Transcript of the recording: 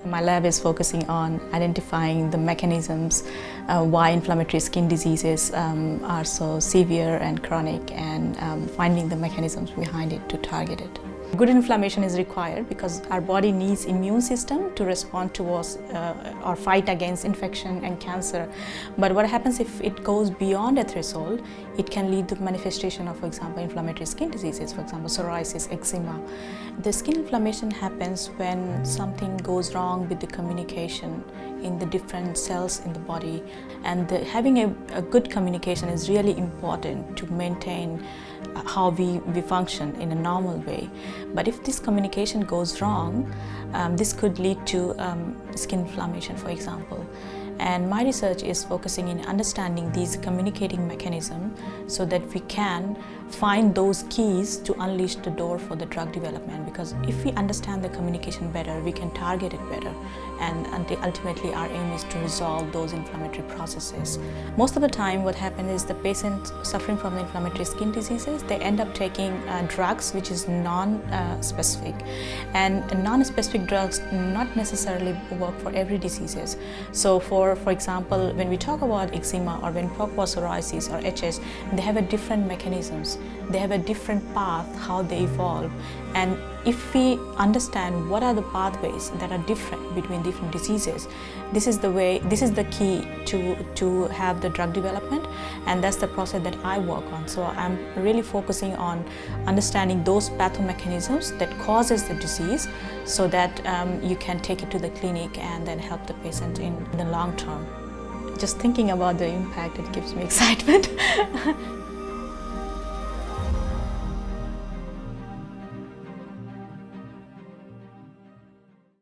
My lab is focusing on identifying the mechanisms why inflammatory skin diseases are so severe and chronic, and finding the mechanisms behind it to target it. Good inflammation is required because our body needs immune system to respond towards or fight against infection and cancer. But what happens if it goes beyond a threshold, it can lead to manifestation of, for example, inflammatory skin diseases, for example, psoriasis, eczema. The skin inflammation happens when something goes wrong with the communication in the different cells in the body. And having a good communication is really important to maintain how we function in a normal way. But if this communication goes wrong, this could lead to skin inflammation, for example. And my research is focusing in understanding these communicating mechanisms so that we can find those keys to unleash the door for the drug development. Because if we understand the communication better, we can target it better. And ultimately our aim is to resolve those inflammatory processes. Most of the time what happens is the patient suffering from the inflammatory skin diseases, they end up taking drugs which is non-specific. And non-specific drugs not necessarily work for every diseases. So for example, when we talk about eczema or when we talk about psoriasis or HS, they have a different mechanisms. They have a different path, how they evolve. And if we understand what are the pathways that are different between different diseases, this is the key to have the drug development, and that's the process that I work on. So I'm really focusing on understanding those pathomechanisms that causes the disease so that you can take it to the clinic and then help the patient in the long term. Just thinking about the impact, it gives me excitement.